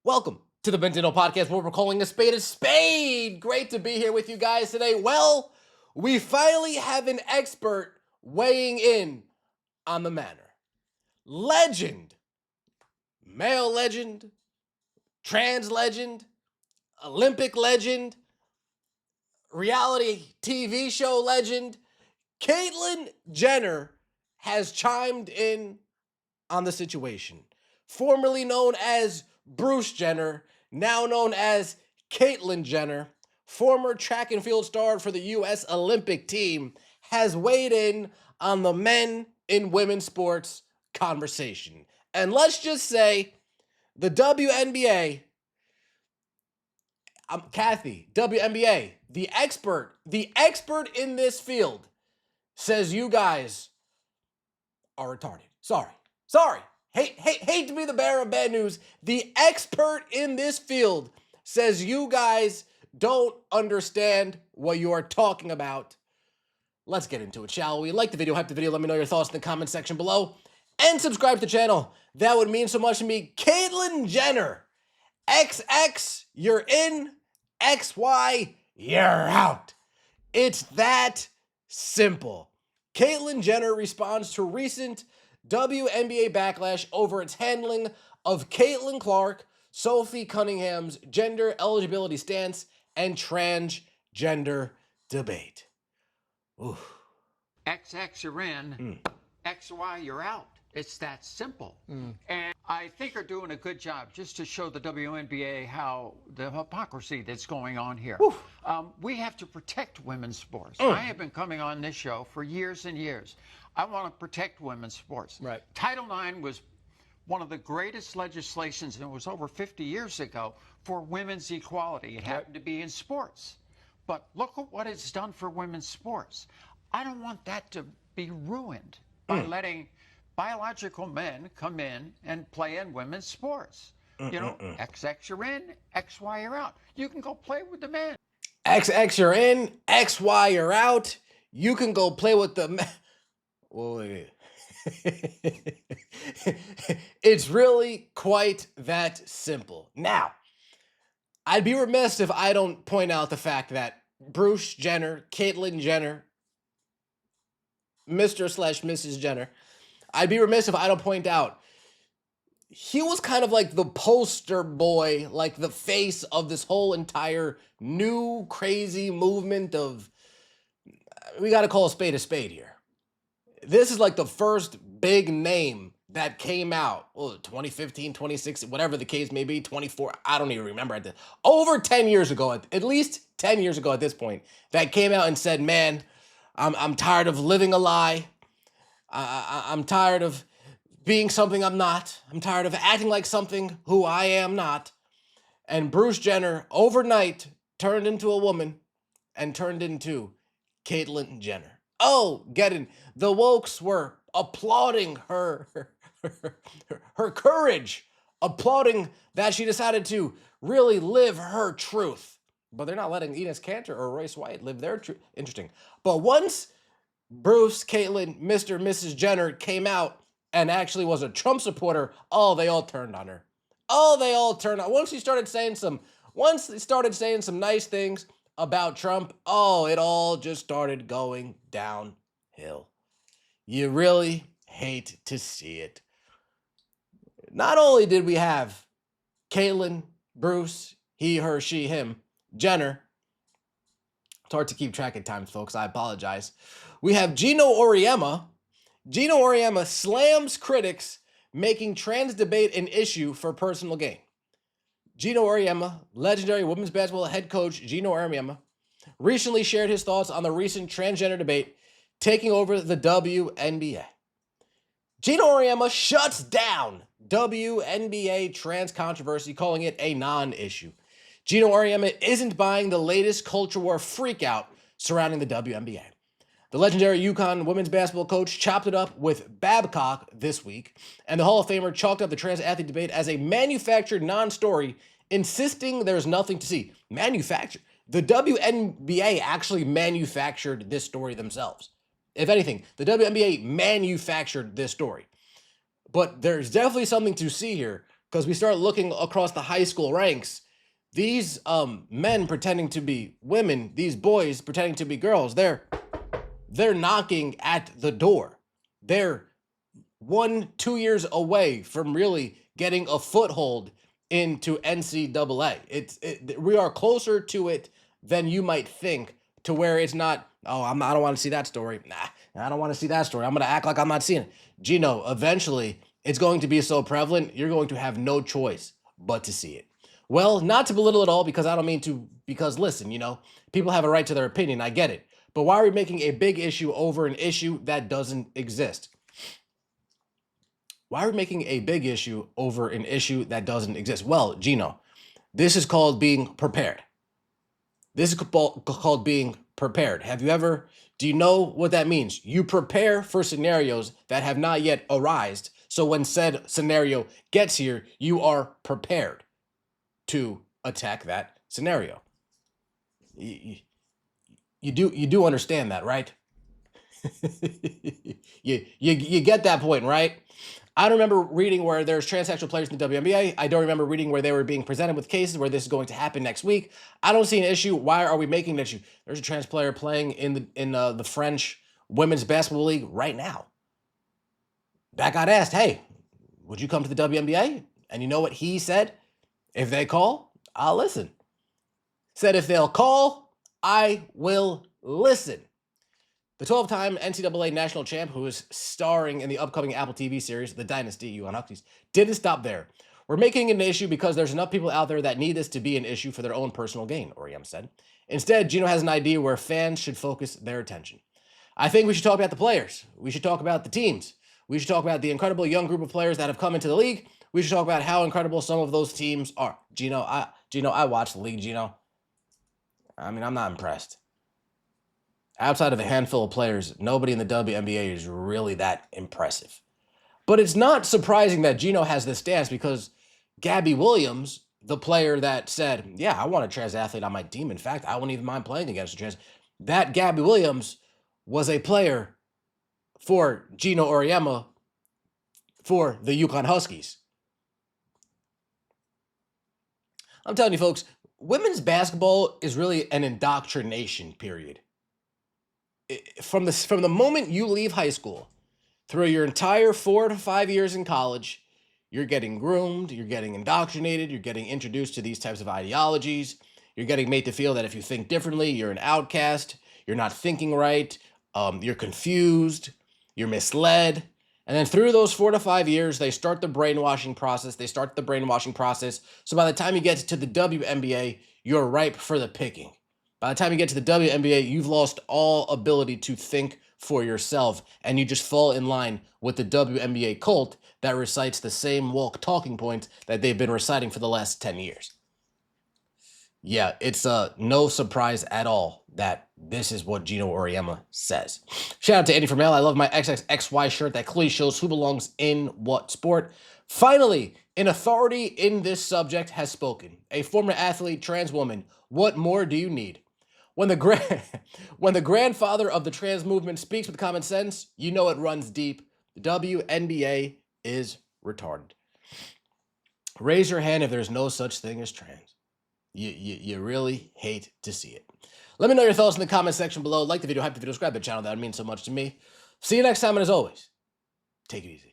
Welcome to the Benzino Podcast, where we're calling a spade a spade. Great to be here with you guys today. Well, we finally have an expert weighing in on the matter. Legend, male legend, trans legend, Olympic legend, reality TV show legend, Caitlyn Jenner has chimed in on the situation. Formerly known as Bruce Jenner, now known as Caitlyn Jenner, former track and field star for the U.S. Olympic team, has weighed in on the men in women's sports conversation. And let's just say the WNBA, Kathy, WNBA, the expert in this field, says you guys are retarded. Sorry. Hate to be the bearer of bad news. The expert in this field says you guys don't understand what you are talking about. Let's get into it, shall we? Like the video, hype the video, let me know your thoughts in the comment section below. And subscribe to the channel. That would mean so much to me. Caitlyn Jenner, XX, you're in. XY, you're out. It's that simple. Caitlyn Jenner responds to recent WNBA backlash over its handling of Caitlin Clark, Sophie Cunningham's gender eligibility stance, and transgender debate. Ooh. XX, you're in. XY, you're out. It's that simple. And I think are doing a good job just to show the WNBA how the hypocrisy that's going on here. We have to protect women's sports. I have been coming on this show for years and years. I want to protect women's sports. Right. Title IX was one of the greatest legislations, and it was over 50 years ago, for women's equality. It happened to be in sports. But look at what it's done for women's sports. I don't want that to be ruined by letting biological men come in and play in women's sports. You know, XX you're in, XY you're out. You can go play with the men. XX you're in, XY you're out. You can go play with the men. Wait. It's really quite that simple. Now, I'd be remiss if I don't point out the fact that Bruce Jenner, Caitlyn Jenner, Mr./Mrs. Jenner, I'd be remiss if I don't point out he was kind of like the poster boy, like the face of this whole entire new crazy movement of, we got to call a spade here. This is like the first big name that came out, 2015, 2016, whatever the case may be, 24, I don't even remember. Over 10 years ago, at least 10 years ago at this point, that came out and said, man, I'm tired of living a lie. I'm tired of being something I'm not. I'm tired of acting like something who I am not. And Bruce Jenner overnight turned into a woman and turned into Caitlyn Jenner. Oh, the wokes were applauding her courage, applauding that she decided to really live her truth. But they're not letting Enes Kanter or Royce White live their truth. Interesting. But once Bruce, Caitlyn, Mr. and Mrs. Jenner came out and actually was a Trump supporter, they all turned on her. They all turned on. Once they started saying some nice things about Trump, it all just started going downhill. You really hate to see it. Not only did we have Caitlyn, Bruce, he, her, she, him, Jenner. It's hard to keep track at times, folks. I apologize. We have Geno Auriemma. Geno Auriemma slams critics making trans debate an issue for personal gain. Geno Auriemma, legendary women's basketball head coach Geno Auriemma, recently shared his thoughts on the recent transgender debate taking over the WNBA. Geno Auriemma shuts down WNBA trans controversy, calling it a non-issue. Geno Auriemma isn't buying the latest culture war freakout surrounding the WNBA. The legendary UConn women's basketball coach chopped it up with Babcock this week, and the Hall of Famer chalked up the trans athlete debate as a manufactured non-story, insisting there's nothing to see. Manufactured. The WNBA actually manufactured this story themselves. If anything, the WNBA manufactured this story. But there's definitely something to see here. because we start looking across the high school ranks, these men pretending to be women, these boys pretending to be girls, they're knocking at the door. They're 1-2 years away from really getting a foothold into NCAA. We are closer to it than you might think, to where it's not, oh, I don't want to see that story. Nah, I don't want to see that story. I'm going to act like I'm not seeing it. Geno, eventually it's going to be so prevalent, you're going to have no choice but to see it. Well, not to belittle it all, because I don't mean to, because listen, people have a right to their opinion. I get it. But why are we making a big issue over an issue that doesn't exist? Why are we making a big issue over an issue that doesn't exist? Well, Geno, this is called being prepared. This is called being prepared. Do you know what that means? You prepare for scenarios that have not yet arisen. So when said scenario gets here, you are prepared to attack that scenario. You do understand that, right? you get that point, right? I don't remember reading where there's transsexual players in the WNBA. I don't remember reading where they were being presented with cases where this is going to happen next week. I don't see an issue. Why are we making an issue? There's a trans player playing in the French women's basketball league right now. That got asked, hey, would you come to the WNBA? And you know what he said? If they call, I'll listen. Said if they'll call, I will listen. The 12-time NCAA national champ, who is starring in the upcoming Apple TV series, The Dynasty, you Huckies, didn't stop there. We're making it an issue because there's enough people out there that need this to be an issue for their own personal gain, Auriemma said. Instead, Geno has an idea where fans should focus their attention. I think we should talk about the players. We should talk about the teams. We should talk about the incredible young group of players that have come into the league. We should talk about how incredible some of those teams are. Geno, I watch the league, Geno. I mean, I'm not impressed. Outside of a handful of players, nobody in the WNBA is really that impressive. But it's not surprising that Geno has this stance, because Gabby Williams, the player that said, yeah, I want a trans athlete on my team. In fact, I wouldn't even mind playing against a trans. That Gabby Williams was a player for Geno Auriemma for the UConn Huskies. I'm telling you, folks, women's basketball is really an indoctrination period. From the moment you leave high school through your entire 4 to 5 years in college, you're getting groomed, you're getting indoctrinated, you're getting introduced to these types of ideologies. You're getting made to feel that if you think differently, you're an outcast, you're not thinking right, you're confused, you're misled. And then through those 4 to 5 years, they start the brainwashing process. So by the time you get to the WNBA, you're ripe for the picking. By the time you get to the WNBA, you've lost all ability to think for yourself, and you just fall in line with the WNBA cult that recites the same woke talking points that they've been reciting for the last 10 years. Yeah, it's no surprise at all that this is what Geno Auriemma says. Shout out to Andy from Mail. I love my XXXY shirt that clearly shows who belongs in what sport. Finally, an authority in this subject has spoken. A former athlete, trans woman. What more do you need? When the grandfather of the trans movement speaks with common sense, you know it runs deep. The WNBA is retarded. Raise your hand if there's no such thing as trans. You really hate to see it. Let me know your thoughts in the comment section below. Like the video, hype the video, subscribe to the channel. That would mean so much to me. See you next time, and as always, take it easy.